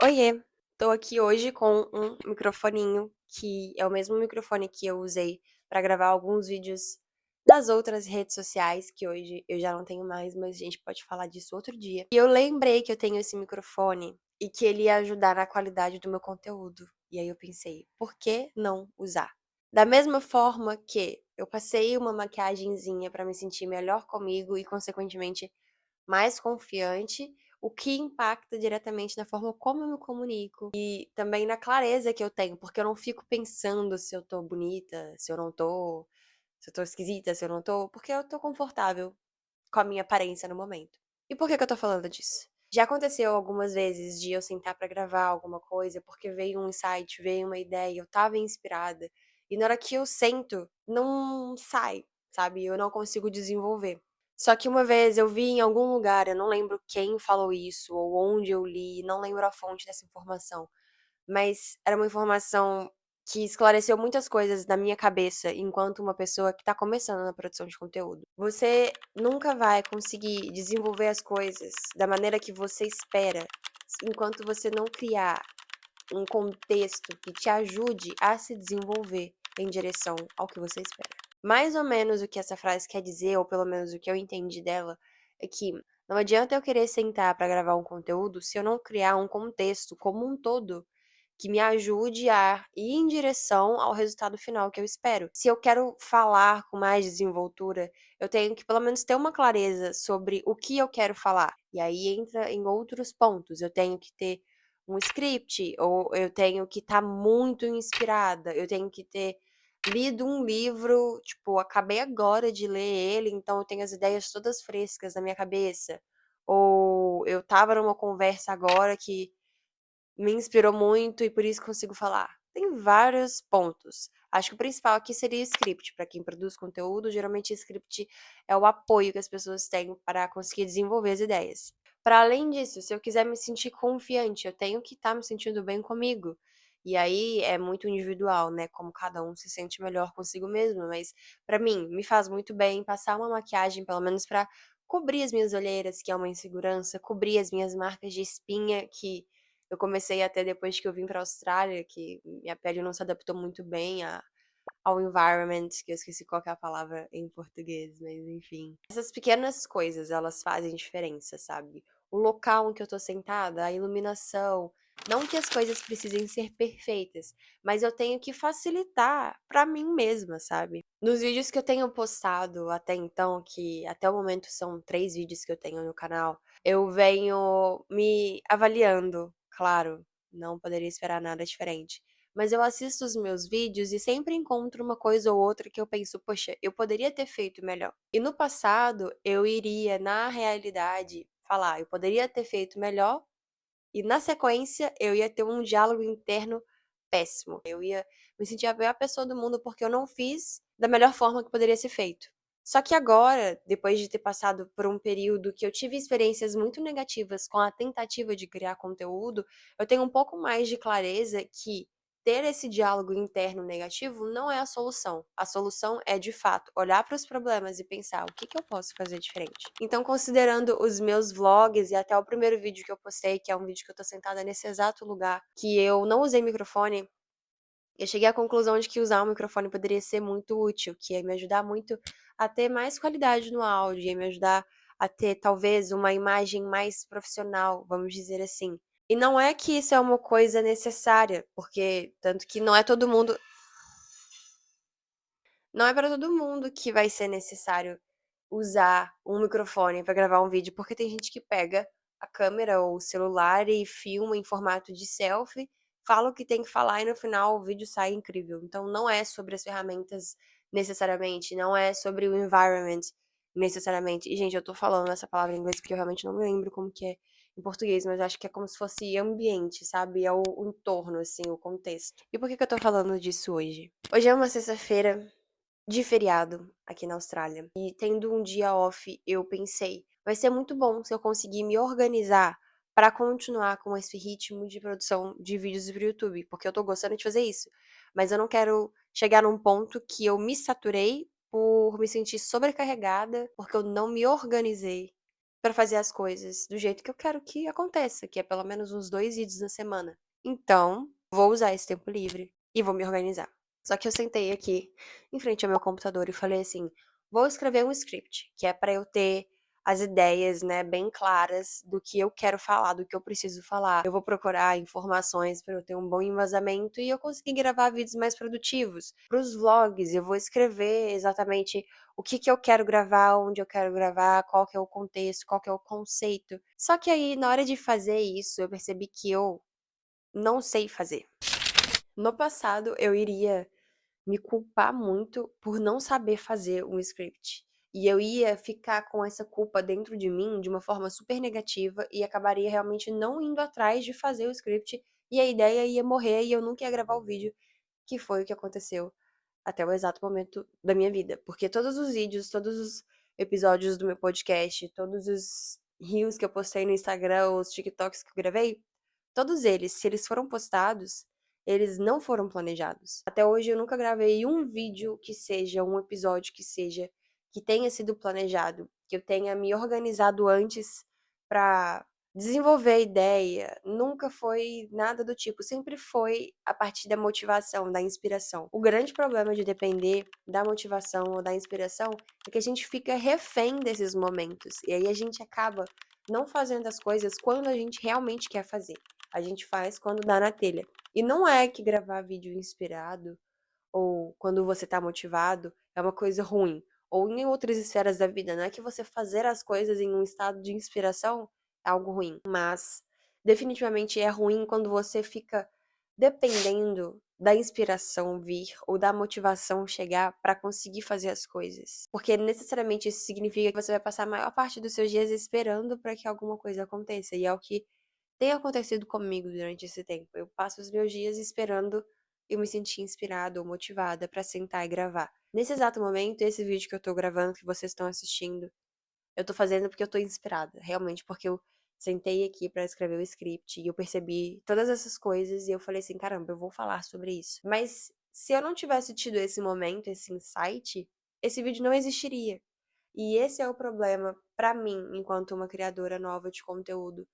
Oiê, tô aqui hoje com um microfoninho que é o mesmo microfone que eu usei pra gravar alguns vídeos das outras redes sociais, que hoje eu já não tenho mais, mas a gente pode falar disso outro dia. E eu lembrei que eu tenho esse microfone e que ele ia ajudar na qualidade do meu conteúdo. E aí eu pensei, por que não usar? Da mesma forma que eu passei uma maquiagenzinha pra me sentir melhor comigo e, consequentemente, mais confiante, o que impacta diretamente na forma como eu me comunico e também na clareza que eu tenho, porque eu não fico pensando se eu tô bonita, se eu não tô, se eu tô esquisita, se eu não tô, porque eu tô confortável com a minha aparência no momento. E por que que eu tô falando disso? Já aconteceu algumas vezes de eu sentar pra gravar alguma coisa, porque veio um insight, veio uma ideia, eu tava inspirada, e na hora que eu sento, não sai, sabe? Eu não consigo desenvolver. Só que uma vez eu vi em algum lugar, eu não lembro quem falou isso ou onde eu li, não lembro a fonte dessa informação, mas era uma informação que esclareceu muitas coisas na minha cabeça enquanto uma pessoa que tá começando na produção de conteúdo. Você nunca vai conseguir desenvolver as coisas da maneira que você espera enquanto você não criar um contexto que te ajude a se desenvolver em direção ao que você espera. Mais ou menos o que essa frase quer dizer, ou pelo menos o que eu entendi dela, é que não adianta eu querer sentar para gravar um conteúdo se eu não criar um contexto como um todo que me ajude a ir em direção ao resultado final que eu espero. Se eu quero falar com mais desenvoltura, eu tenho que pelo menos ter uma clareza sobre o que eu quero falar. E aí entra em outros pontos. Eu tenho que ter um script, ou eu tenho que estar muito inspirada, eu tenho que ter lido um livro, tipo, acabei agora de ler ele, então eu tenho as ideias todas frescas na minha cabeça. Ou eu tava numa conversa agora que me inspirou muito e por isso consigo falar. Tem vários pontos. Acho que o principal aqui seria o script. Para quem produz conteúdo, geralmente o script é o apoio que as pessoas têm para conseguir desenvolver as ideias. Para além disso, se eu quiser me sentir confiante, eu tenho que estar me sentindo bem comigo. E aí é muito individual, né? Como cada um se sente melhor consigo mesmo. Mas para mim, me faz muito bem passar uma maquiagem, pelo menos para cobrir as minhas olheiras, que é uma insegurança, cobrir as minhas marcas de espinha, que eu comecei até depois que eu vim pra Austrália, que minha pele não se adaptou muito bem ao environment, que eu esqueci qual que é a palavra em português, mas enfim. Essas pequenas coisas, elas fazem diferença, sabe? O local em que eu tô sentada, a iluminação. Não que as coisas precisem ser perfeitas, mas eu tenho que facilitar pra mim mesma, sabe? Nos vídeos que eu tenho postado até então, que até o momento são 3 vídeos que eu tenho no canal, eu venho me avaliando, claro, não poderia esperar nada diferente. Mas eu assisto os meus vídeos e sempre encontro uma coisa ou outra que eu penso, poxa, eu poderia ter feito melhor. E no passado, eu iria, na realidade, falar, eu poderia ter feito melhor, e na sequência, eu ia ter um diálogo interno péssimo. Eu ia me sentir a pior pessoa do mundo porque eu não fiz da melhor forma que poderia ser feito. Só que agora, depois de ter passado por um período que eu tive experiências muito negativas com a tentativa de criar conteúdo, eu tenho um pouco mais de clareza que ter esse diálogo interno negativo não é a solução. A solução é, de fato, olhar para os problemas e pensar o que que eu posso fazer diferente. Então, considerando os meus vlogs e até o primeiro vídeo que eu postei, que é um vídeo que eu tô sentada nesse exato lugar, que eu não usei microfone, eu cheguei à conclusão de que usar um microfone poderia ser muito útil, que ia me ajudar muito a ter mais qualidade no áudio, ia me ajudar a ter talvez uma imagem mais profissional, vamos dizer assim. E não é que isso é uma coisa necessária, porque tanto que não é para todo mundo que vai ser necessário usar um microfone para gravar um vídeo, porque tem gente que pega a câmera ou o celular e filma em formato de selfie, fala o que tem que falar e no final o vídeo sai incrível. Então não é sobre as ferramentas necessariamente, não é sobre o environment necessariamente. E gente, eu tô falando essa palavra em inglês porque eu realmente não me lembro como que é em português, mas eu acho que é como se fosse ambiente, sabe? É o entorno, assim, o contexto. E por que que eu tô falando disso hoje? Hoje é uma sexta-feira de feriado aqui na Austrália. E tendo um dia off, eu pensei, vai ser muito bom se eu conseguir me organizar para continuar com esse ritmo de produção de vídeos para o YouTube, porque eu tô gostando de fazer isso. Mas eu não quero chegar num ponto que eu me saturei por me sentir sobrecarregada, porque eu não me organizei pra fazer as coisas do jeito que eu quero que aconteça, que é pelo menos uns 2 vídeos na semana. Então, vou usar esse tempo livre e vou me organizar. Só que eu sentei aqui em frente ao meu computador e falei assim: vou escrever um script, que é pra eu ter as ideias, né, bem claras do que eu quero falar, do que eu preciso falar. Eu vou procurar informações para eu ter um bom embasamento e eu conseguir gravar vídeos mais produtivos. Para os vlogs, eu vou escrever exatamente o que que eu quero gravar, onde eu quero gravar, qual que é o contexto, qual que é o conceito. Só que aí, na hora de fazer isso, eu percebi que eu não sei fazer. No passado, eu iria me culpar muito por não saber fazer um script. E eu ia ficar com essa culpa dentro de mim de uma forma super negativa e acabaria realmente não indo atrás de fazer o script e a ideia ia morrer e eu nunca ia gravar o vídeo, que foi o que aconteceu até o exato momento da minha vida. Porque todos os vídeos, todos os episódios do meu podcast, todos os reels que eu postei no Instagram, os TikToks que eu gravei, todos eles, se eles foram postados, eles não foram planejados. Até hoje eu nunca gravei um vídeo que seja, um episódio que seja, que tenha sido planejado, que eu tenha me organizado antes pra desenvolver a ideia. Nunca foi nada do tipo, sempre foi a partir da motivação, da inspiração. O grande problema de depender da motivação ou da inspiração é que a gente fica refém desses momentos. E aí a gente acaba não fazendo as coisas quando a gente realmente quer fazer. A gente faz quando dá na telha. E não é que gravar vídeo inspirado ou quando você tá motivado é uma coisa ruim. Ou em outras esferas da vida, não é que você fazer as coisas em um estado de inspiração é algo ruim. Mas definitivamente é ruim quando você fica dependendo da inspiração vir ou da motivação chegar pra conseguir fazer as coisas. Porque necessariamente isso significa que você vai passar a maior parte dos seus dias esperando pra que alguma coisa aconteça. E é o que tem acontecido comigo durante esse tempo. Eu passo os meus dias esperando eu me sentir inspirada ou motivada pra sentar e gravar. Nesse exato momento, esse vídeo que eu tô gravando, que vocês estão assistindo, eu tô fazendo porque eu tô inspirada, realmente, porque eu sentei aqui pra escrever o script e eu percebi todas essas coisas e eu falei assim, caramba, eu vou falar sobre isso. Mas se eu não tivesse tido esse momento, esse insight, esse vídeo não existiria. E esse é o problema pra mim, enquanto uma criadora nova de conteúdo,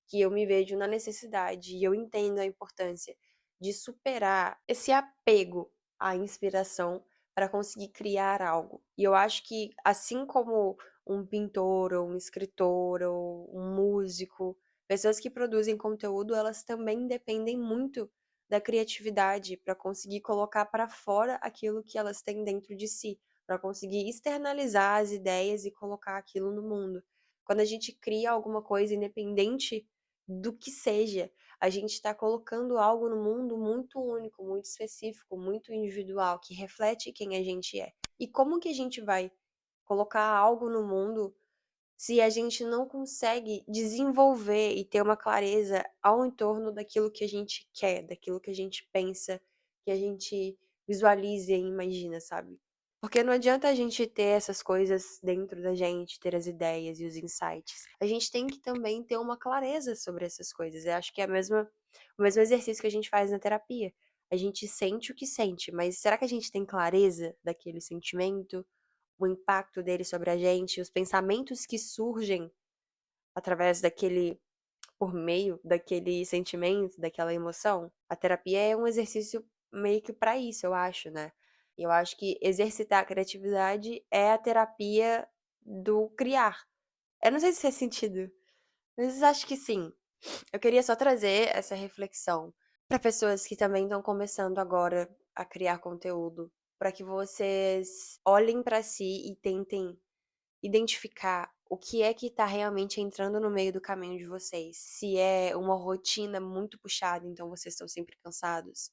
que eu me vejo na necessidade e eu entendo a importância de superar esse apego à inspiração para conseguir criar algo. E eu acho que, assim como um pintor, ou um escritor, ou um músico, pessoas que produzem conteúdo, elas também dependem muito da criatividade para conseguir colocar para fora aquilo que elas têm dentro de si, para conseguir externalizar as ideias e colocar aquilo no mundo. Quando a gente cria alguma coisa, independente do que seja, a gente está colocando algo no mundo muito único, muito específico, muito individual, que reflete quem a gente é. E como que a gente vai colocar algo no mundo se a gente não consegue desenvolver e ter uma clareza ao entorno daquilo que a gente quer, daquilo que a gente pensa, que a gente visualiza e imagina, sabe? Porque não adianta a gente ter essas coisas dentro da gente, ter as ideias e os insights. A gente tem que também ter uma clareza sobre essas coisas. Eu acho que é o mesmo exercício que a gente faz na terapia. A gente sente o que sente, mas será que a gente tem clareza daquele sentimento? O impacto dele sobre a gente, os pensamentos que surgem através daquele por meio daquele sentimento, daquela emoção. A terapia é um exercício meio que para isso, eu acho, né? E eu acho que exercitar a criatividade é a terapia do criar. Eu não sei se faz sentido, mas acho que sim. Eu queria só trazer essa reflexão para pessoas que também estão começando agora a criar conteúdo, para que vocês olhem para si e tentem identificar o que é que tá realmente entrando no meio do caminho de vocês. Se é uma rotina muito puxada, então vocês estão sempre cansados.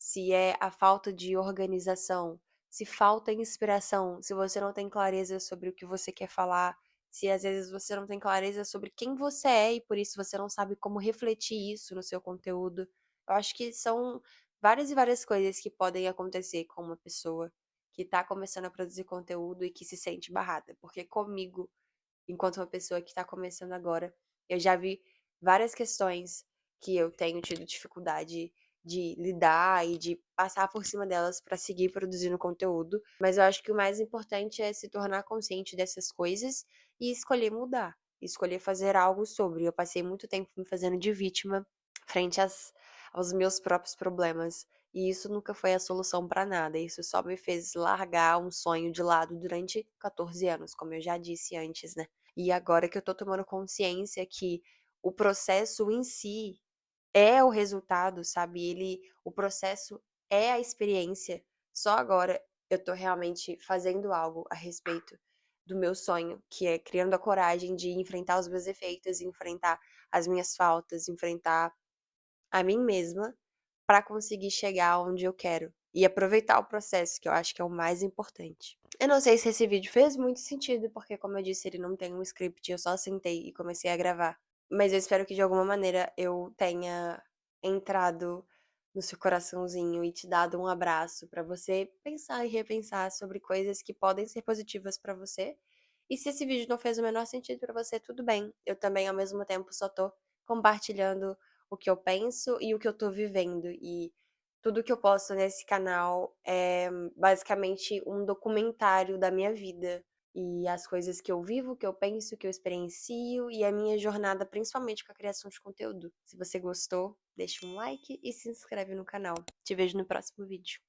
Se é a falta de organização, se falta inspiração, se você não tem clareza sobre o que você quer falar, se às vezes você não tem clareza sobre quem você é e por isso você não sabe como refletir isso no seu conteúdo. Eu acho que são várias e várias coisas que podem acontecer com uma pessoa que tá começando a produzir conteúdo e que se sente barrada. Porque comigo, enquanto uma pessoa que tá começando agora, eu já vi várias questões que eu tenho tido dificuldade de lidar e de passar por cima delas pra seguir produzindo conteúdo. Mas eu acho que o mais importante é se tornar consciente dessas coisas e escolher mudar. e escolher fazer algo sobre. Eu passei muito tempo me fazendo de vítima frente aos meus próprios problemas. E isso nunca foi a solução pra nada. Isso só me fez largar um sonho de lado durante 14 anos, como eu já disse antes, né? E agora que eu tô tomando consciência que o processo em si é o resultado, sabe? O processo é a experiência. Só agora eu tô realmente fazendo algo a respeito do meu sonho, que é criando a coragem de enfrentar os meus defeitos, enfrentar as minhas faltas, enfrentar a mim mesma pra conseguir chegar onde eu quero e aproveitar o processo, que eu acho que é o mais importante. Eu não sei se esse vídeo fez muito sentido, porque como eu disse, ele não tem um script, eu só sentei e comecei a gravar. Mas eu espero que de alguma maneira eu tenha entrado no seu coraçãozinho e te dado um abraço pra você pensar e repensar sobre coisas que podem ser positivas pra você. E se esse vídeo não fez o menor sentido pra você, tudo bem. Eu também, ao mesmo tempo, só tô compartilhando o que eu penso e o que eu tô vivendo. E tudo que eu posto nesse canal é basicamente um documentário da minha vida. E as coisas que eu vivo, que eu penso, que eu experiencio e a minha jornada, principalmente com a criação de conteúdo. Se você gostou, deixa um like e se inscreve no canal. Te vejo no próximo vídeo.